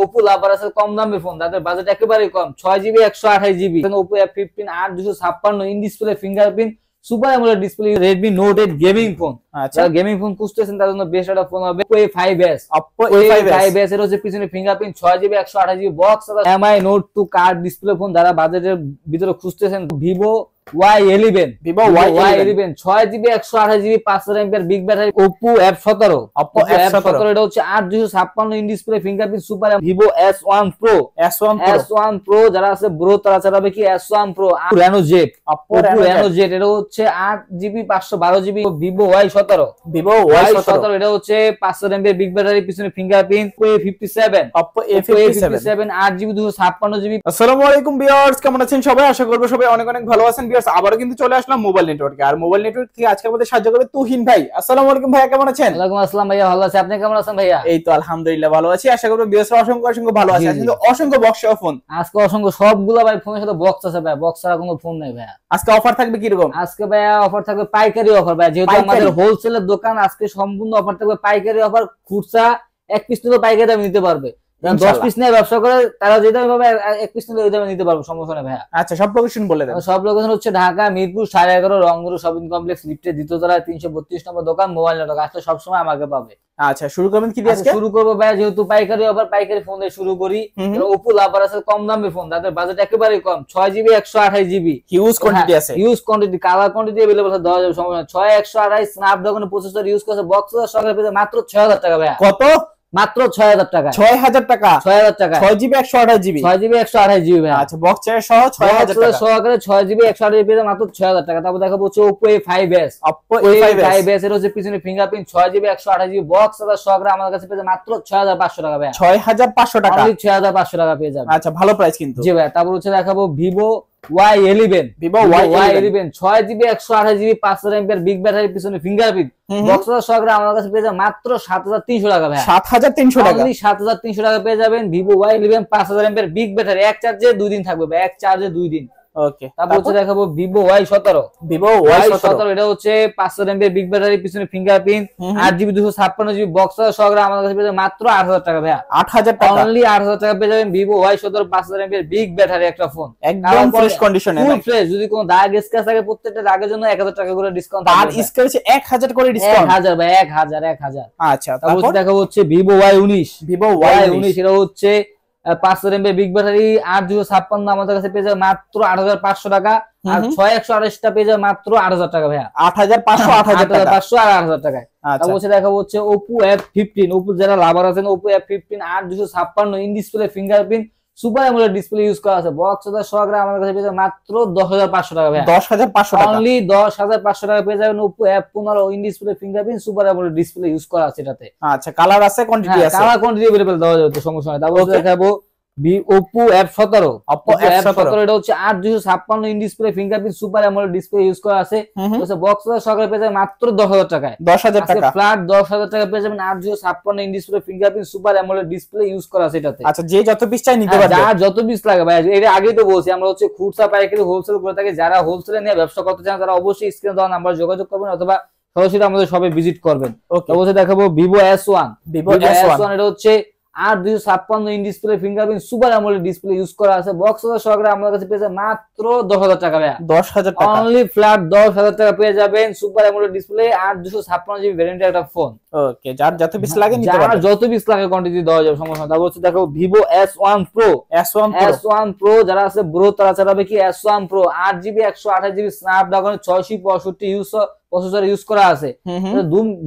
Oppo লাভার আছে কম দামের phone, তাদের বাজেট একেবারে কম, 6GB 128GB। Oppo F15 8256 in display fingerprint super AMOLED display Redmi Note 8 gaming phone. যারা gaming phone খুঁজতেছেন তাদের জন্য বেস্ট একটা ফোন হবে Oppo A5s। Oppo A5s এর হচ্ছে পিছনে fingerprint 6GB 128GB box, MI Note 2 card display phone যারা বাজেটের ভিতরে খুঁজতেছেন। Vivo Y11 6GB 128GB 5000mAh big battery. Oppo F17 এটা হচ্ছে 8256 in display fingerprint super. Vivo S1 Pro যারা আছে ব্রো তারা চালাবে কি S1 Pro। Reno Z এটা হচ্ছে 8GB 512GB। Vivo Y17 এটা হচ্ছে 5000mAh বিগ ব্যাটারি পিছনে fingerprint. Oppo A57 8GB 256GB। আসসালামু আলাইকুম ভিউয়ার্স, কেমন আছেন সবাই? আশা করব সবাই অনেক অনেক ভালো আছেন। ভিউয়ার্স আবারো কিন্তু চলে আসলাম মোবাইল নেটওয়ার্কে, আর মোবাইল নেটওয়ার্ক থেকে আজকে আমাদের সাহায্য করবে তুহিন ভাই। আসসালামু আলাইকুম ভাইয়া, কেমন আছেন? ওয়ালাইকুম আসসালাম ভাইয়া, ভালো আছি, আপনি কেমন আছেন ভাইয়া? এই তো আলহামদুলিল্লাহ ভালো আছি। আশা করব ভিউয়ার্স অসংখ্য ভালো আছে। কিন্তু অসংখ্য বক্স ফোন আজকে অসংখ্য সবগুলা ভাই ফোনের সাথে বক্স আছে ভাই, বক্স ছাড়া কোনো ফোন নাই ভাইয়া। আজকে অফার থাকবে কি রকম? আজকে ভাইয়া অফার থাকবে পাইকারি অফার ভাই, যেহেতু আমাদের হোলসেলের দোকান আজকে সম্পূর্ণ অফার থাকবে পাইকারি অফার। খুচরা এক পিস নিলে পাইকারি দামে নিতে পারবে, 10 পিস নিয়ে ব্যবসা করে তারা যেটা ভাবে এক পিস নিলে ওই দামে নিতে পারবে, সমস্যা নেই ভাইয়া। আচ্ছা সব লোকেশন বলে দেন। সব লোকেশন হচ্ছে ঢাকা মিরপুর 11.5 রংপুর শপিং কমপ্লেক্স লিফটের দ্বিতীয় তলায় 332 নম্বর দোকান মোবাইল নেটওয়ার্ক। আসলে সব সময় আমাকে পাবে। আচ্ছা শুরু করবেন কি দিয়ে? আজকে শুরু করব ভাইয়া, যেহেতু পাইকারি অফার পাইকারি ফোন দিয়ে শুরু করি। ওপো লাভার আছে কম দামের ফোন, তাদের বাজেট একেবারে কম, 6GB 128GB হিউজ কোয়ান্টিটি আছে, huge quantity, colour quantity available আছে, দেওয়া যাবে সমস্যা। 6128 স্ন্যাপড্রাগন প্রসেসর ইউজ করছে, বক্স সহকারে পেয়ে মাত্র 6000 টাকা ভাইয়া। কত? মাত্র 6000 টাকা। 6000 টাকা 6000 টাকা 6GB 128GB 6GB 128GB ভাই। আচ্ছা বক্স চার্জ সহ 6000 টাকা সহকারে 6GB 128GB মাত্র 6000 টাকা। তারপর দেখাবো হচ্ছে Oppo A5s এর হচ্ছে পিছনে ফিঙ্গারপ্রিন্ট 6GB 128GB বক্স সহকারে আমাদের কাছে পেয়ে মাত্র 6500 টাকা ভাই। 6500 টাকা, অনলি 6500 টাকা পেয়ে যাবেন। আচ্ছা ভালো প্রাইস কিন্তু। জি ভাই। তারপর হচ্ছে দেখাবো Vivo Y11 6GB 128GB 5000mAh big battery পিছনে ফিঙ্গারপ্রিন্ট বক্স সহকারে আমাদের কাছে পেয়ে যাবেন মাত্র 7300 টাকা ভাই। 7300 টাকা, অনলি 7300 টাকা পেয়ে যাবেন Vivo Y11 5000mAh big battery, এক চার্জে 2 দিন থাকবে ভাই, এক চার্জে 2 দিন। ওকে। তারপর হচ্ছে দেখাবো Vivo Y17 এটা হচ্ছে 5000mAh বিগ ব্যাটারি পিছনে ফিঙ্গারপ্রিন্ট 8GB 256GB বক্স সহকারে আমাদের কাছে পেয়ে যাবেন মাত্র 8000 টাকা ভাই। 8000 টাকা, অনলি 8000 টাকা পেয়ে যাবেন Vivo Y17 5000mAh big battery একটা ফোন, একদম ফ্রেশ কন্ডিশনে, ফুল ফ্রেশ। যদি কোনো দাগ স্ক্র্যাচ থাকে প্রত্যেকটা দাগের জন্য 1000 টাকা করে ডিসকাউন্ট আর স্ক্র্যাচে 1000 করে ডিসকাউন্ট। 1000 ভাই, 1000। আচ্ছা তারপর দেখাবো হচ্ছে Vivo Y19 এটা হচ্ছে 5000mAh বিগ ব্যাটারি 8256 আমাদের কাছে পেয়ে যাবে মাত্র 8500 টাকা। আর 6128 টা পেয়ে যাবে মাত্র 8000 টাকা ভাইয়া। 8500 8500 আর 8000 টাকায়। তারপর হচ্ছে দেখাবো হচ্ছে Oppo F15 Oppo যারা লাভার আছেন Oppo F15 8256 in display fingerprint super AMOLED display use করা আছে, বক্স সহকারে আমাদের কাছে পেয়ে যাবে মাত্র 10500 টাকা ভাই। 10500 টাকা, অনলি 10500 টাকা পেয়ে যাবেন Oppo F15 in display fingerprint super AMOLED display use করা আছে এটাতে। আচ্ছা কালার আছে, কোয়ান্টিটি আছে, কালার কোয়ান্টিটি अवेलेबल দেওয়া যাবে, তো সমস্যা নাই। তারপর দেখাবো Oppo F17 এটা হচ্ছে 8256 in display fingerprint super AMOLED display use করা আছে, বক্স সহকারে পেয়ে যাবেন মাত্র 10000 টাকায়। 10000 টাকা ফ্ল্যাট 10000 টাকা পেয়ে যাবেন 8256 in display fingerprint super AMOLED display use করা আছে এটাতে। আচ্ছা যে যত পিস চাই নিতে পারবে, যা যত পিস লাগে ভাই। এর আগেই তো বলছি আমরা হচ্ছে খুচরা পাইকারি হোলসেল করে থাকি, যারা হোলসেলে নিয়ে ব্যবসা করতে চান তারা অবশ্যই স্ক্রিনে দেওয়া নাম্বার যোগাযোগ করবেন অথবা সরাসরি আমাদের শপে ভিজিট করবেন। অবশ্যই দেখাবো Vivo S1 এটা হচ্ছে 8256 in display fingerprint super AMOLED display use করা আছে, বক্স সহকারে আমাদের কাছে পেয়ে যাবেন মাত্র 10000 টাকা ভাই। 10000 টাকা, অনলি ফ্ল্যাট 10000 টাকা পেয়ে যাবেন সুপার অ্যামোলেড ডিসপ্লে 8256GB ভেরিয়েন্টের একটা ফোন। ওকে যার যত পিস লাগে নিতে পারবেন, যত পিস লাগে কোয়ান্টিটি দেওয়া যাবে, সমস্যা না। তারপর হচ্ছে দেখো Vivo S1 Pro যারা আছে ব্রো তারা চালাবে কি S1 Pro 8GB 128GB Snapdragon 665 use processor use করা আছে।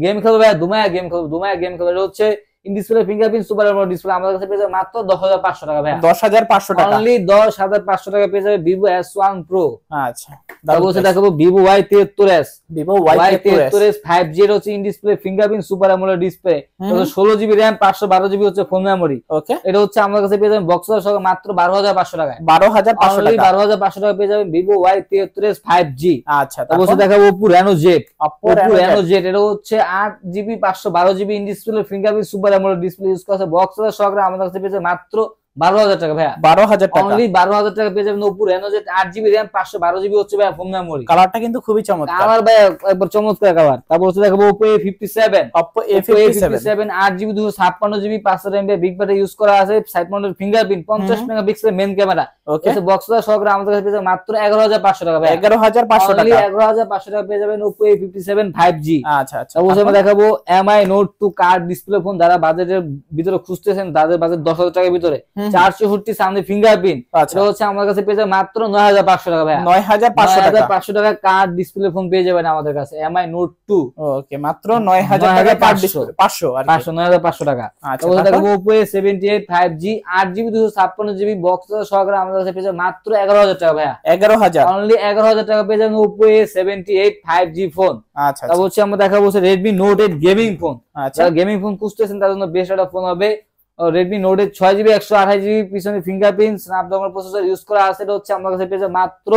গেম খেলবে ভাই, দুমায়া গেম খেলবে। এটা হচ্ছে in display fingerprint super AMOLED display আমাদের কাছে পেয়ে যাবে মাত্র 10500 টাকা ভাই। 10500 টাকা, অনলি 10500 টাকা পেয়ে যাবে Vivo S1 Pro। আচ্ছা তারপর দেখাবো Vivo Y73s 5G এর হচ্ছে in display fingerprint super AMOLED display, 16GB RAM 512GB হচ্ছে ফোন মেমরি। ওকে এটা হচ্ছে আমাদের কাছে পেয়ে যাবেন বক্স সহ মাত্র 12500 টাকায়। 12500 টাকা, 12500 টাকা পেয়ে যাবেন Vivo Y73s 5G। আচ্ছা তারপর দেখাবো Oppo Reno Z এটা হচ্ছে 8GB 512GB in display fingerprint super AMOLED display use করা আছে, বক্স সহকারে আমাদের কাছে পেয়ে যাবেন মাত্র 12,000 টাকা ভাইয়া, 12,000 টাকা, অনলি 12,000 টাকা পেয়ে যাবেন Oppo Reno Z 8GB RAM 512GB হচ্ছে ভাইয়া ফোন মেমোরি। কালারটা কিন্তু খুবই চমৎকার, কালার ভাইয়া একবার চমৎকার কালার। তারপর হচ্ছে দেখাবো Oppo A57, Oppo A57 8GB 256GB 500 mAh big battery use করা আছে, সাইড মাউন্টেড ফিঙ্গারপ্রিন্ট, 50 মেগাপিক্সেলের মেইন ক্যামেরা। ওকে, বক্সটা সহকারে আমাদের কাছে পেয়ে যাবেন মাত্র 11,500 টাকা ভাই, 11,500 টাকা, 11,500 টাকা পেয়ে যাবেন Oppo A57 5G। আচ্ছা আচ্ছা, অবশ্যই আমরা দেখাবো MI Note 2 card display phone, যারা বাজেটের ভিতরে খুঁজতেছেন, তাদের বাজেট 10,000 টাকার ভিতরে, 464 সামনে ফিঙ্গারপ্রিন্ট, এটা হচ্ছে আমাদের কাছে পেয়ে যাবেন মাত্র 9,500 টাকা ভাই, 9,500 টাকা কার্ড ডিসপ্লে ফোন পেয়ে যাবেন আমাদের কাছে MI Note 2। ওকে, মাত্র 9,000 টাকা কার্ড ডিসপ্লে, 500 আর 9,500 টাকা। তারপর দেখাবো Oppo A78 5G 8GB 256GB box সহকারে আমাদের কাছে পেয়ে যাবেন মাত্র 11,000 টাকা ভাই, 11,000, অনলি 11,000 টাকা পেয়ে যাবেন Oppo A78 5G ফোন। আচ্ছা, তারপর হচ্ছে আমরা দেখাবো Redmi Note 8 গেমিং ফোন, আচ্ছা, যারা গেমিং ফোন খুঁজতেছেন তাদের জন্য বেস্ট একটা ফোন হবে Redmi Note 8 6GB 128GB পিছনে ফিঙ্গারপ্রিন্ট স্ন্যাপড্রাগন প্রসেসর ইউজ করা আছে, এটা হচ্ছে আমাদের কাছে পেয়ে যাবেন মাত্র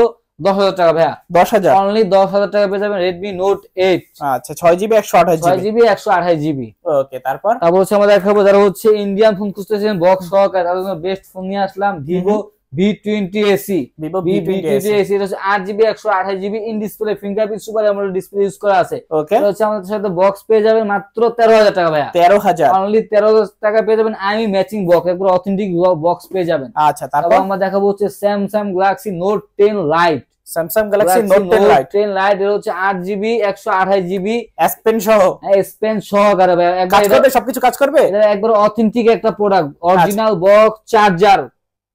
10,000 টাকা ভাইয়া, 10,000, অনলি 10,000 টাকা পেয়ে যাবেন Redmi Note 8, আচ্ছা, 6GB 128GB, 6GB 128GB। ওকে, তারপর হচ্ছে আমরা দেখাবো যারা হচ্ছে ইন্ডিয়ান ফোন খুঁজতেছেন বক্স সহকারে, তাদের জন্য বেস্ট ফোন নিয়ে আসলাম Vivo V20 AC, Vivo V20 AC, এটা হচ্ছে 8GB 128GB in display fingerprint super AMOLED display use করা আছে। ওকে, এটা হচ্ছে আমাদের সাথে বক্স পেয়ে যাবেন মাত্র 13,000 টাকা ভাইয়া, 13,000, অনলি 13,000 টাকা পেয়ে যাবেন আমি ম্যাচিং বক্স, একবার অথেন্টিক বক্স পেয়ে যাবেন। আচ্ছা, তারপর আমরা দেখাবো হচ্ছে Samsung Galaxy Note 10 Lite, Samsung Galaxy Note 10 Lite, এটা হচ্ছে 8GB 128GB S Pen সহ, স্পেন সহকারে ভাইয়া, কাজ করবে, সবকিছু কাজ করবে, এটা একবার অথেন্টিক একটা product, original box charger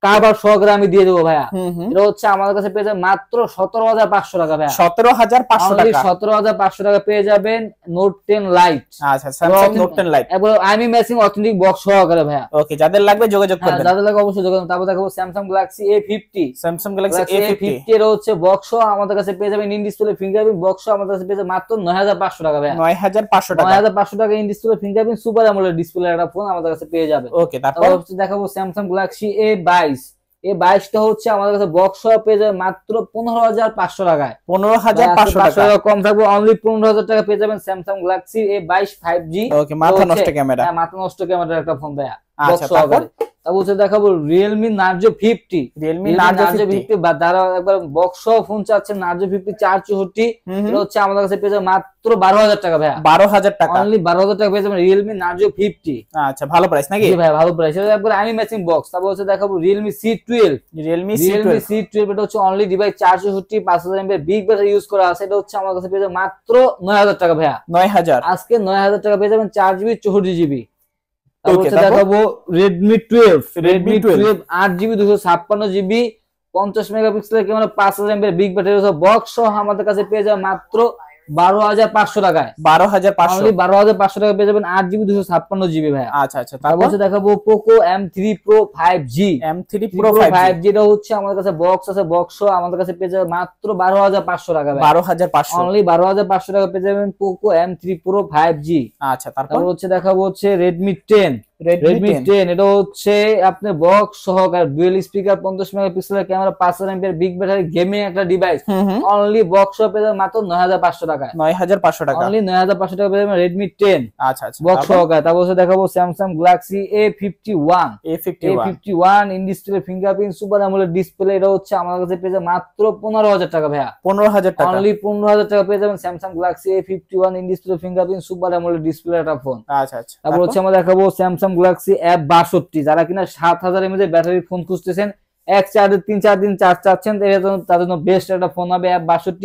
cover সহকারে আমি দিয়ে দেবো ভাইয়া। এটা হচ্ছে আমাদের কাছে পেয়ে যাবেন মাত্র 17,500 টাকা ভাইয়া, 17,500 টাকা, 17,500 টাকা পেয়ে যাবেন Note 10 Lite। আচ্ছা, Samsung Note 10 Lite একবার আমি ম্যাচিং অথেন্টিক বক্স সহকারে ভাইয়া। ওকে, যাদের লাগবে যোগাযোগ করবেন, যাদের লাগবে অবশ্যই যোগাযোগ। তারপর দেখাবো Samsung Galaxy A50, Samsung Galaxy A50 এর হচ্ছে বক্স আমাদের কাছে পেয়ে যাবেন ইন ডিসপ্লে ফিঙ্গারপ্রিন্ট বক্স আমাদের কাছে পেয়ে যাবেন মাত্র 9,500 টাকা ভাইয়া, 9,500 টাকা, 9,500 টাকা in display fingerprint super AMOLED display একটা ফোন আমাদের কাছে পেয়ে যাবেন। ওকে, তারপর হচ্ছে দেখাবো Samsung Galaxy A22, এই 22টা হচ্ছে আমাদের কাছে বক্স সহ পেয়ে যাবে মাত্র 15,500 টাকায়, 15,500 টাকা কম থাকবে, অনলি 15,000 টাকা পেয়ে যাবেন Samsung Galaxy A22 5G। ওকে, মাথা নষ্ট ক্যামেরা, মাথা নষ্ট ক্যামেরার একটা ফোন ভাইয়া। আচ্ছা, তারপর হচ্ছে দেখাবো Realme Narzo 50, Realme Narzo 50 বা যারা একবার বক্স সহ ফোন চাচ্ছেন Narzo 50 464, এটা হচ্ছে আমাদের কাছে পেয়ে যাবে মাত্র 12,000 টাকা ভাইয়া, 12,000 টাকা, অনলি 12,000 টাকা পেয়ে যাবেন Realme Narzo 50। আচ্ছা, ভালো প্রাইস নাকি? জি ভাই, ভালো প্রাইস, এটা একবার আমি ম্যাচিং বক্স। তারপর হচ্ছে দেখাবো Realme C12, Realme C12 এটা হচ্ছে only device 464 5,000 mAh big battery use করা আছে, এটা হচ্ছে আমার কাছে পেয়ে যাবেন মাত্র 9,000 টাকা ভাইয়া, 9,000, আজকে 9,000 টাকা পেয়ে যাবেন 4GB 64GB। তারপর ওকে, হচ্ছে দেখাবো Redmi 12, 8GB 256GB 50 মেগাপিক্সেলের camera 5,000 mAh big battery box সহ আমাদের কাছে পেয়ে যাবেন মাত্র 12,500 টাকায়, 12,500, 12,500 টাকা পেয়ে যাবেন 8GB 256GB ভাইয়া। আচ্ছা আচ্ছা, তারপর হচ্ছে দেখাবো Poco M3 Pro 5G, M3 Pro 5G, এটা হচ্ছে আমাদের কাছে বক্স আছে, বক্স আমাদের কাছে পেয়ে যাবে মাত্র 12,500 টাকা ভাই, 12,500, অনলি 12,500 টাকা পেয়ে যাবেন Poco M3 Pro 5G। আচ্ছা, তারপর হচ্ছে দেখাবো হচ্ছে Redmi 10, এটা হচ্ছে আপনার বক্স সহকারে ডুয়াল স্পিকার 50 মেগাপিক্সেলের camera 5,000 mAh big battery gaming একটা ডিভাইস, অনলি বক্স পেয়ে যাবেন মাত্র 9,500 টাকা, 9,500 টাকা, অনলি 9,500 টাকা পেয়ে যাবেন Redmi 10, আচ্ছা আচ্ছা, বক্স সহকারে। তারপর হচ্ছে দেখাবো Samsung Galaxy A51 in display fingerprint super AMOLED display, এটা হচ্ছে আমাদের কাছে পেয়ে যাবে মাত্র 15,000 টাকা ভাইয়া, 15,000 টাকা, অনলি 15,000 টাকা পেয়ে যাবেন Samsung Galaxy A51 in display fingerprint super AMOLED display একটা ফোন। আচ্ছা আচ্ছা, তারপর হচ্ছে আমরা দেখাবো Samsung Galaxy F62, যারা কিনা 7,000 mAh ব্যাটারি ফোন খুঁজতেছেন, এক চার্জে 3-4 দিন চার্জ চাচ্ছেন, তার জন্য বেস্ট একটা ফোন হবে F62,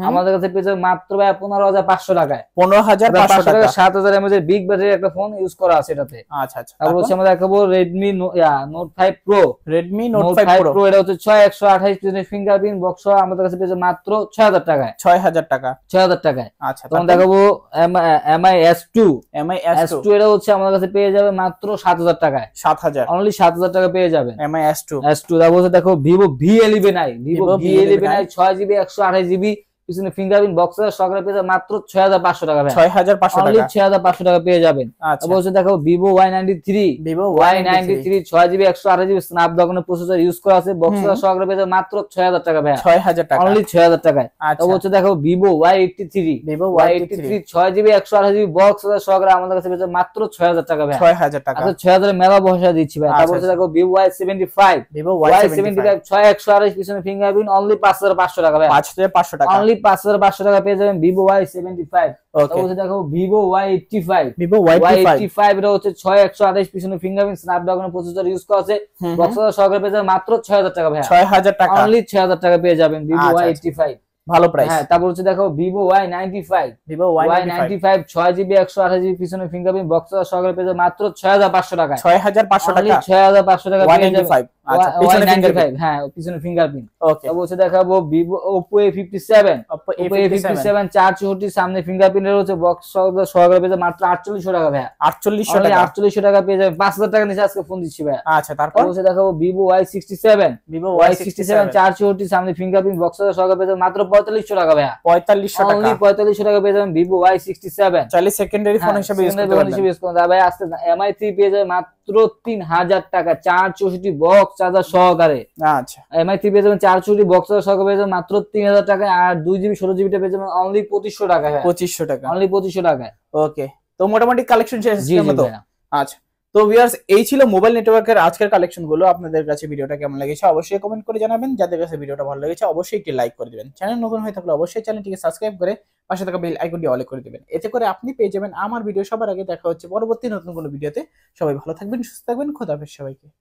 আমাদের কাছে পেয়ে যাবে মাত্র 15,500 টাকায়, 15,500 টাকা, 7,000 mAh বিগ ব্যাটারি একটা ফোন ইউজ করা আছে এটাতে। আচ্ছা আচ্ছা, তারপর হচ্ছে আমরা দেখাবো Redmi Note 5 Pro, Redmi Note 5 Pro, এটা হচ্ছে 6/128 ফিঙ্গারপ্রিন্ট বক্স আমাদের কাছে পেয়ে যাবে মাত্র 6,000 টাকায়, 6,000 টাকা, 6,000 টাকায়। আচ্ছা, তখন দেখাবো MI S2, এটা হচ্ছে আমাদের কাছে পেয়ে যাবে মাত্র 7,000 টাকায়, 7,000, অনলি 7,000 টাকা পেয়ে যাবেন MI S2। তারপর দেখো Vivo V11i, 6GB 128GB পিছনে ফিঙ্গারপ্রিন্ট বক্স সহকারে পেয়ে যাবেন মাত্র 6500 টাকা ভাই। 6500 অনলি টাকা 6500 টাকা পেয়ে যাবেন। তারপর হচ্ছে দেখো Vivo Y93, Vivo Y93 6GB 128GB স্ন্যাপড্রাগনের প্রসেসর ইউজ করা আছে, বক্স সহকারে পেয়ে যাবেন মাত্র 6000 টাকা ভাই। 6000 টাকা অনলি 6000 টাকায়। তারপর হচ্ছে দেখো Vivo Y83, 6GB 128GB box সহকারে আমাদের কাছে পেয়ে যাবেন মাত্র 6000 টাকা ভাই। 6000 টাকা আচ্ছা 6000 এর মেলা বসা দিচ্ছি ভাই। তারপর হচ্ছে দেখো Vivo Y75, Vivo Y75 6128 পিছনে ফিঙ্গারপ্রিন্ট অনলি 5500 টাকা ভাই। 5500 টাকা অনলি 5500 টাকা পেয়ে যাবেন Vivo Y75। তারপর হচ্ছে দেখো Vivo Y85, Y85 এটা হচ্ছে 6128 পিছনে ফিঙ্গারপ্রিন্ট স্ন্যাপড্রাগনের প্রসেসর ইউজ করা আছে, বক্স সহকারে পেয়ে যাবেন মাত্র 6000 টাকা ভাই। 6000 টাকা অনলি 6000 টাকা পেয়ে যাবেন Vivo Y85, ভালো প্রাইস। হ্যাঁ তারপর হচ্ছে দেখো Vivo Y95, Y95 6GB 128GB পিছনে ফিঙ্গারপ্রিন্ট বক্স সহকারে পেয়ে যাবেন মাত্র 6500 টাকা। 6500 টাকা 6500 টাকা পেয়ে যাবেন। আচ্ছা পিছনে Y95 হ্যাঁ পিছনে ফিঙ্গারপ্রিন্ট। ওকে তারপর হচ্ছে দেখাবো Vivo Oppo A57, Oppo A57 464 সামনে ফিঙ্গারপ্রিন্টের হচ্ছে বক্স সহকারে পেয়ে যাবেন মাত্র 4800 টাকা ভাই। 4800 টাকা 4800 টাকা পেয়ে যাবেন। 5000 টাকা নিচে আজকে ফোন দিচ্ছি ভাই। আচ্ছা তারপর হচ্ছে দেখাবো Vivo Y67, Y67 464 সামনে ফিঙ্গারপ্রিন্ট বক্স সহকারে পেয়ে যাবেন মাত্র 4500 টাকা ভাই। 4500 টাকা অনলি 4500 টাকা পেয়ে যাবেন Vivo Y67। চাইলে সেকেন্ডারি ফোন হিসেবে ইউজ করতে পারবেন। ভাই আজকে MI3 পেয়ে যাবেন মাত্র 3000 টাকা 464 বক্স চার্জার সহকারে। আচ্ছা MI3 পেয়ে যাবেন 464 বক্স চার্জার সহকারে পেয়ে যাবেন মাত্র 3000 টাকা, আর 2GB 16GB টা পেয়ে যাবেন অনলি 2500 টাকা। 2500 টাকা অনলি 2500 টাকা। ওকে তো মোটামুটি কালেকশন শেষ জি মতো। আচ্ছা তো ভিউয়ার্স এই ছিল মোবাইল নেটওয়ার্কের আজকের কালেকশন গুলো। আপনাদের কাছে ভিডিওটা কেমন লেগেছে অবশ্যই কমেন্ট করে জানাবেন। যাদের কাছে ভিডিওটা ভালো লেগেছে অবশ্যই একটি লাইক করে দিবেন। চ্যানেল নতুন হয়ে থাকলে অবশ্যই চ্যানেলটিকে সাবস্ক্রাইব করে পাশে থাকা বেল আইকনটি অল করে দিবেন। এতে করে আপনি পেয়ে যাবেন আমার ভিডিও সবার আগে। দেখা হচ্ছে পরবর্তী নতুন কোনো ভিডিওতে। সবাই ভালো থাকবেন, সুস্থ থাকবেন, খোদা হাফেজ সবাইকে।